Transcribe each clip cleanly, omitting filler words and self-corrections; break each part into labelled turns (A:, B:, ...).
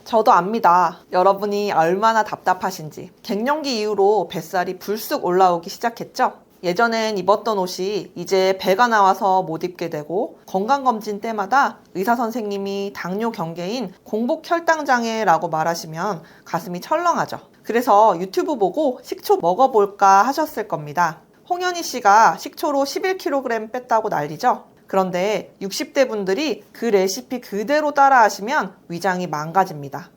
A: 저도 압니다. 여러분이 얼마나 답답하신지. 갱년기 이후로 뱃살이 불쑥 올라오기 시작했죠? 예전엔 입었던 옷이 이제 배가 나와서 못 입게 되고, 건강검진 때마다 의사 선생님이 당뇨 경계인 공복 혈당장애라고 말하시면 가슴이 철렁하죠. 그래서 유튜브 보고 식초 먹어볼까 하셨을 겁니다. 홍현희 씨가 식초로 11kg 뺐다고 난리죠? 그런데 60대 분들이 그 레시피 그대로 따라 하시면 위장이 망가집니다.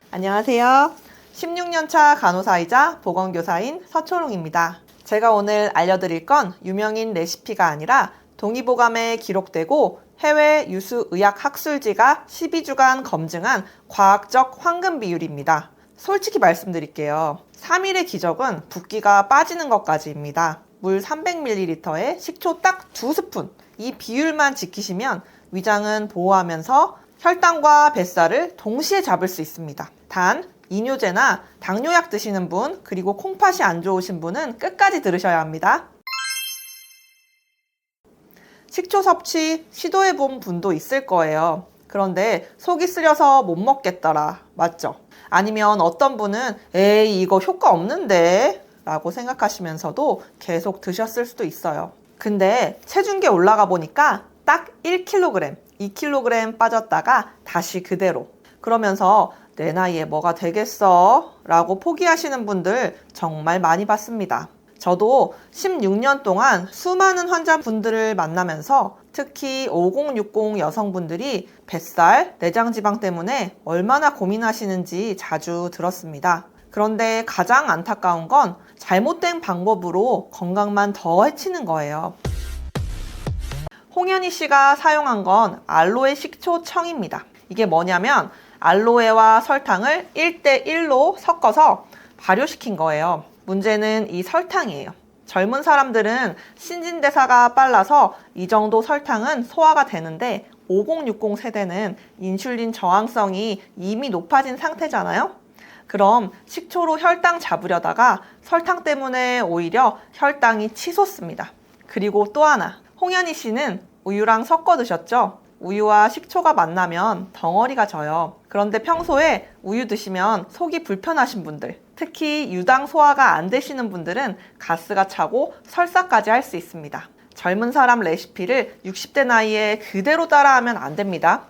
A: 안녕하세요. 16년차 간호사이자 보건교사인 서초롱입니다. 제가 오늘 알려드릴 건 유명인 레시피가 아니라 동의보감에 기록되고 해외 유수 의학 학술지가 12주간 검증한 과학적 황금 비율입니다. 솔직히 말씀드릴게요. 3일의 기적은 붓기가 빠지는 것까지입니다. 물 300ml에 식초 딱 2스푼, 이 비율만 지키시면 위장은 보호하면서 혈당과 뱃살을 동시에 잡을 수 있습니다. 단, 이뇨제나 당뇨약 드시는 분, 그리고 콩팥이 안 좋으신 분은 끝까지 들으셔야 합니다. 식초 섭취 시도해본 분도 있을 거예요. 그런데 속이 쓰려서 못 먹겠더라. 맞죠? 아니면 어떤 분은 에이 이거 효과 없는데 라고 생각하시면서도 계속 드셨을 수도 있어요. 근데 체중계 올라가 보니까 딱 1kg, 2kg 빠졌다가 다시 그대로. 그러면서 내 나이에 뭐가 되겠어? 라고 포기하시는 분들 정말 많이 봤습니다. 저도 16년 동안 수많은 환자분들을 만나면서 특히 5060 여성분들이 뱃살, 내장지방 때문에 얼마나 고민하시는지 자주 들었습니다. 그런데 가장 안타까운 건 잘못된 방법으로 건강만 더 해치는 거예요. 홍현희 씨가 사용한 건 알로에 식초청입니다. 이게 뭐냐면 알로에와 설탕을 1:1로 섞어서 발효시킨 거예요. 문제는 이 설탕이에요. 젊은 사람들은 신진대사가 빨라서 이 정도 설탕은 소화가 되는데 5060 세대는 인슐린 저항성이 이미 높아진 상태잖아요? 그럼 식초로 혈당 잡으려다가 설탕 때문에 오히려 혈당이 치솟습니다. 그리고 또 하나, 홍현희 씨는 우유랑 섞어 드셨죠? 우유와 식초가 만나면 덩어리가 져요. 그런데 평소에 우유 드시면 속이 불편하신 분들, 특히 유당 소화가 안 되시는 분들은 가스가 차고 설사까지 할 수 있습니다. 젊은 사람 레시피를 60대 나이에 그대로 따라하면 안 됩니다.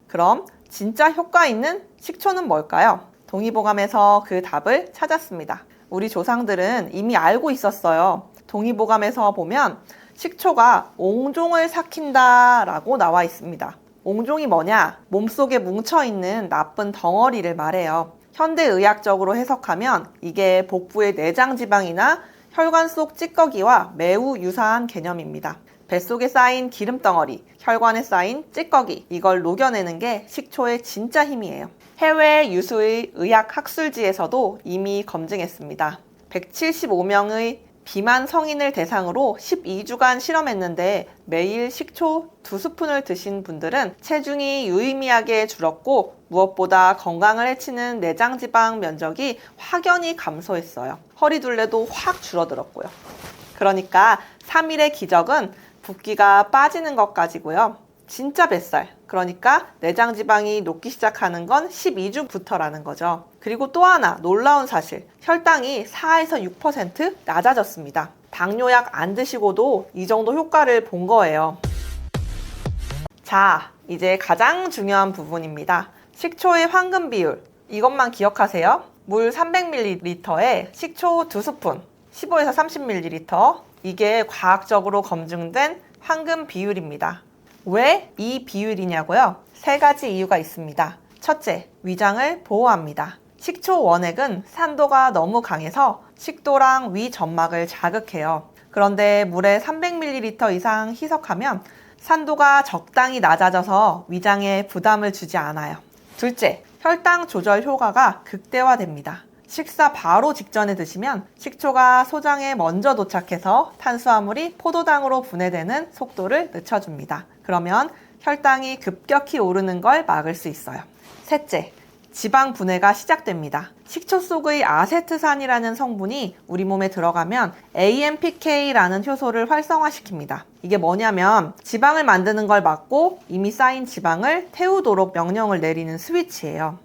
A: 그럼 진짜 효과 있는 식초는 뭘까요? 동의보감에서 그 답을 찾았습니다. 우리 조상들은 이미 알고 있었어요. 동의보감에서 보면 식초가 옹종을 삭힌다 라고 나와 있습니다. 옹종이 뭐냐? 몸속에 뭉쳐있는 나쁜 덩어리를 말해요. 현대의학적으로 해석하면 이게 복부의 내장지방이나 혈관 속 찌꺼기와 매우 유사한 개념입니다. 뱃속에 쌓인 기름덩어리, 혈관에 쌓인 찌꺼기, 이걸 녹여내는 게 식초의 진짜 힘이에요. 해외 유수의 의학 학술지에서도 이미 검증했습니다. 175명의 비만 성인을 대상으로 12주간 실험했는데 매일 식초 2스푼을 드신 분들은 체중이 유의미하게 줄었고 무엇보다 건강을 해치는 내장지방 면적이 확연히 감소했어요. 허리둘레도 확 줄어들었고요. 그러니까 3일의 기적은 붓기가 빠지는 것까지고요. 진짜 뱃살, 그러니까 내장지방이 녹기 시작하는 건 12주부터라는 거죠. 그리고 또 하나 놀라운 사실, 혈당이 4에서 6% 낮아졌습니다. 당뇨약 안 드시고도 이 정도 효과를 본 거예요. 자, 이제 가장 중요한 부분입니다. 식초의 황금 비율, 이것만 기억하세요. 물 300ml에 식초 2스푼, 15에서 30ml, 이게 과학적으로 검증된 황금 비율입니다. 왜 이 비율이냐고요? 3가지 이유가 있습니다. 첫째, 위장을 보호합니다. 식초 원액은 산도가 너무 강해서 식도랑 위 점막을 자극해요. 그런데 물에 300ml 이상 희석하면 산도가 적당히 낮아져서 위장에 부담을 주지 않아요. 둘째, 혈당 조절 효과가 극대화됩니다. 식사 바로 직전에 드시면 식초가 소장에 먼저 도착해서 탄수화물이 포도당으로 분해되는 속도를 늦춰줍니다. 그러면 혈당이 급격히 오르는 걸 막을 수 있어요. 셋째, 지방 분해가 시작됩니다. 식초 속의 아세트산이라는 성분이 우리 몸에 들어가면 AMPK라는 효소를 활성화시킵니다. 이게 뭐냐면 지방을 만드는 걸 막고 이미 쌓인 지방을 태우도록 명령을 내리는 스위치예요.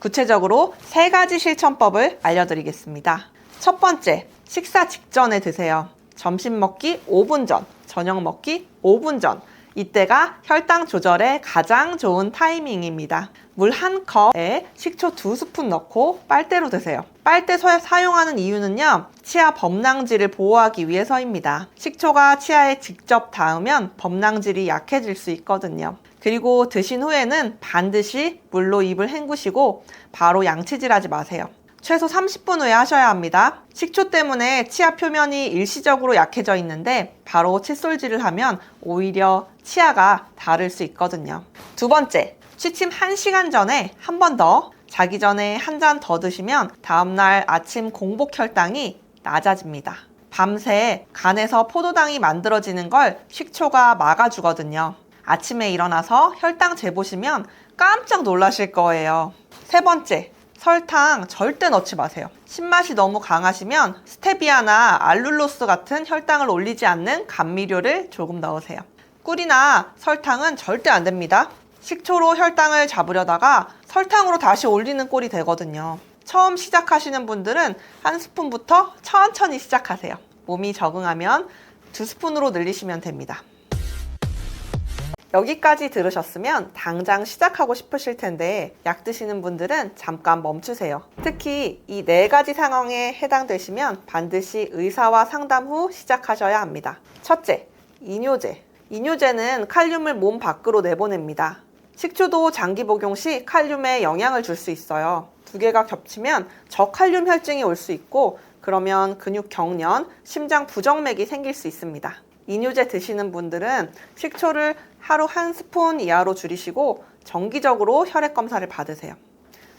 A: 구체적으로 3가지 실천법을 알려드리겠습니다. 첫 번째, 식사 직전에 드세요. 점심 먹기 5분 전, 저녁 먹기 5분 전. 이때가 혈당 조절에 가장 좋은 타이밍입니다. 물 1컵에 식초 2스푼 넣고 빨대로 드세요. 빨대 사용하는 이유는요, 치아 범랑질을 보호하기 위해서입니다. 식초가 치아에 직접 닿으면 범랑질이 약해질 수 있거든요. 그리고 드신 후에는 반드시 물로 입을 헹구시고 바로 양치질하지 마세요. 최소 30분 후에 하셔야 합니다. 식초 때문에 치아 표면이 일시적으로 약해져 있는데 바로 칫솔질을 하면 오히려 치아가 닳을 수 있거든요. 두 번째, 취침 1시간 전에 한 번 더, 자기 전에 한 잔 더 드시면 다음날 아침 공복 혈당이 낮아집니다. 밤새 간에서 포도당이 만들어지는 걸 식초가 막아주거든요. 아침에 일어나서 혈당 재보시면 깜짝 놀라실 거예요. 세 번째, 설탕 절대 넣지 마세요. 신맛이 너무 강하시면 스테비아나 알룰로스 같은 혈당을 올리지 않는 감미료를 조금 넣으세요. 꿀이나 설탕은 절대 안 됩니다. 식초로 혈당을 잡으려다가 설탕으로 다시 올리는 꼴이 되거든요. 처음 시작하시는 분들은 1스푼부터 천천히 시작하세요. 몸이 적응하면 2스푼으로 늘리시면 됩니다. 여기까지 들으셨으면 당장 시작하고 싶으실 텐데 약 드시는 분들은 잠깐 멈추세요. 특히 이 4가지 상황에 해당되시면 반드시 의사와 상담 후 시작하셔야 합니다. 첫째, 이뇨제. 이뇨제는 칼륨을 몸 밖으로 내보냅니다. 식초도 장기 복용 시 칼륨에 영향을 줄 수 있어요. 2개가 겹치면 저칼륨 혈증이 올 수 있고 그러면 근육 경련, 심장 부정맥이 생길 수 있습니다. 이뇨제 드시는 분들은 식초를 하루 1스푼 이하로 줄이시고 정기적으로 혈액 검사를 받으세요.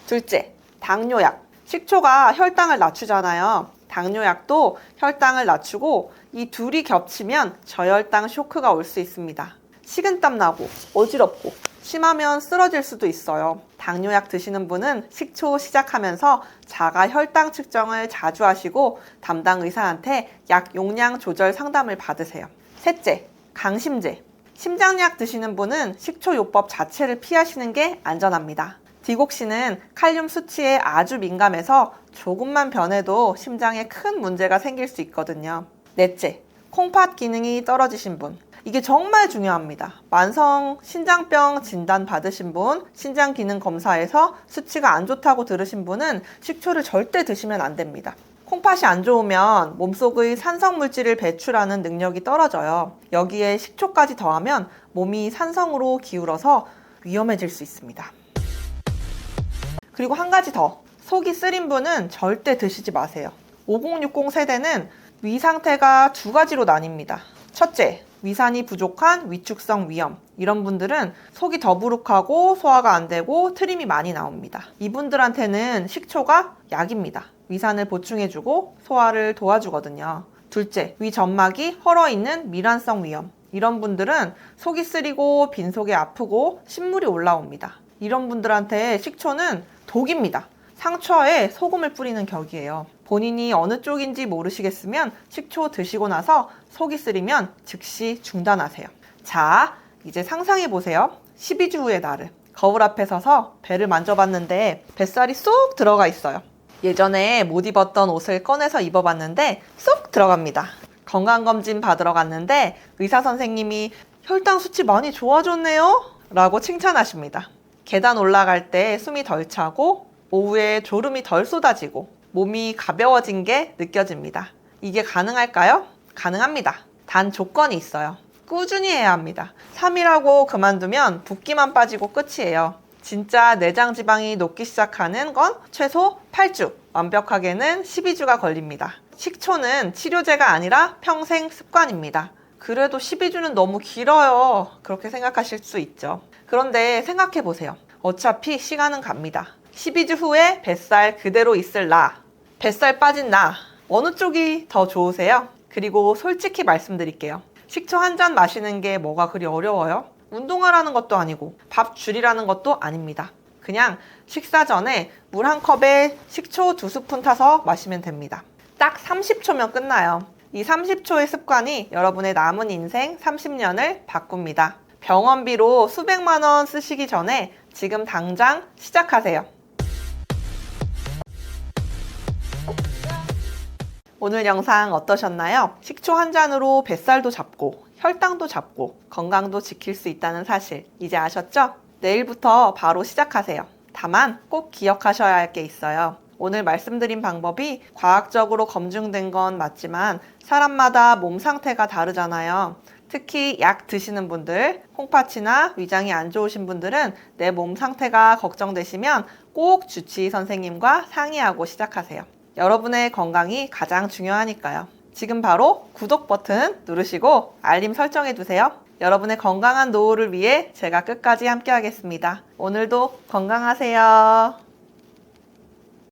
A: 둘째, 당뇨약. 식초가 혈당을 낮추잖아요. 당뇨약도 혈당을 낮추고 이 둘이 겹치면 저혈당 쇼크가 올 수 있습니다. 식은땀 나고 어지럽고 심하면 쓰러질 수도 있어요. 당뇨약 드시는 분은 식초 시작하면서 자가 혈당 측정을 자주 하시고 담당 의사한테 약 용량 조절 상담을 받으세요. 셋째, 강심제. 심장약 드시는 분은 식초요법 자체를 피하시는 게 안전합니다. 디곡신은 칼륨 수치에 아주 민감해서 조금만 변해도 심장에 큰 문제가 생길 수 있거든요. 넷째, 콩팥 기능이 떨어지신 분. 이게 정말 중요합니다. 만성 신장병 진단 받으신 분, 신장 기능 검사에서 수치가 안 좋다고 들으신 분은 식초를 절대 드시면 안 됩니다. 콩팥이 안 좋으면 몸속의 산성 물질을 배출하는 능력이 떨어져요. 여기에 식초까지 더하면 몸이 산성으로 기울어서 위험해질 수 있습니다. 그리고 한 가지 더, 속이 쓰린 분은 절대 드시지 마세요. 5060 세대는 위 상태가 2가지로 나뉩니다. 첫째, 위산이 부족한 위축성 위염. 이런 분들은 속이 더부룩하고 소화가 안 되고 트림이 많이 나옵니다. 이분들한테는 식초가 약입니다. 위산을 보충해주고 소화를 도와주거든요. 둘째, 위 점막이 헐어있는 미란성 위염. 이런 분들은 속이 쓰리고 빈속이 아프고 신물이 올라옵니다. 이런 분들한테 식초는 독입니다. 상처에 소금을 뿌리는 격이에요. 본인이 어느 쪽인지 모르시겠으면 식초 드시고 나서 속이 쓰리면 즉시 중단하세요. 자, 이제 상상해 보세요. 12주 후의 나를. 거울 앞에 서서 배를 만져봤는데 뱃살이 쏙 들어가 있어요. 예전에 못 입었던 옷을 꺼내서 입어봤는데 쏙 들어갑니다. 건강검진 받으러 갔는데 의사 선생님이 혈당 수치 많이 좋아졌네요? 라고 칭찬하십니다. 계단 올라갈 때 숨이 덜 차고 오후에 졸음이 덜 쏟아지고 몸이 가벼워진 게 느껴집니다. 이게 가능할까요? 가능합니다. 단 조건이 있어요. 꾸준히 해야 합니다. 3일하고 그만두면 붓기만 빠지고 끝이에요. 진짜 내장 지방이 녹기 시작하는 건 최소 8주, 완벽하게는 12주가 걸립니다. 식초는 치료제가 아니라 평생 습관입니다. 그래도 12주는 너무 길어요. 그렇게 생각하실 수 있죠. 그런데 생각해 보세요. 어차피 시간은 갑니다. 12주 후에 뱃살 그대로 있을 나, 뱃살 빠진 나, 어느 쪽이 더 좋으세요? 그리고 솔직히 말씀드릴게요. 식초 한 잔 마시는 게 뭐가 그리 어려워요? 운동하라는 것도 아니고 밥 줄이라는 것도 아닙니다. 그냥 식사 전에 물 한 컵에 식초 2스푼 타서 마시면 됩니다. 딱 30초면 끝나요. 이 30초의 습관이 여러분의 남은 인생 30년을 바꿉니다. 병원비로 수백만 원 쓰시기 전에 지금 당장 시작하세요. 오늘 영상 어떠셨나요? 식초 한 잔으로 뱃살도 잡고 혈당도 잡고 건강도 지킬 수 있다는 사실 이제 아셨죠? 내일부터 바로 시작하세요. 다만 꼭 기억하셔야 할 게 있어요. 오늘 말씀드린 방법이 과학적으로 검증된 건 맞지만 사람마다 몸 상태가 다르잖아요. 특히 약 드시는 분들, 콩팥이나 위장이 안 좋으신 분들은 내 몸 상태가 걱정되시면 꼭 주치의 선생님과 상의하고 시작하세요. 여러분의 건강이 가장 중요하니까요. 지금 바로 구독 버튼 누르시고 알림 설정해 두세요. 여러분의 건강한 노후를 위해 제가 끝까지 함께 하겠습니다. 오늘도 건강하세요.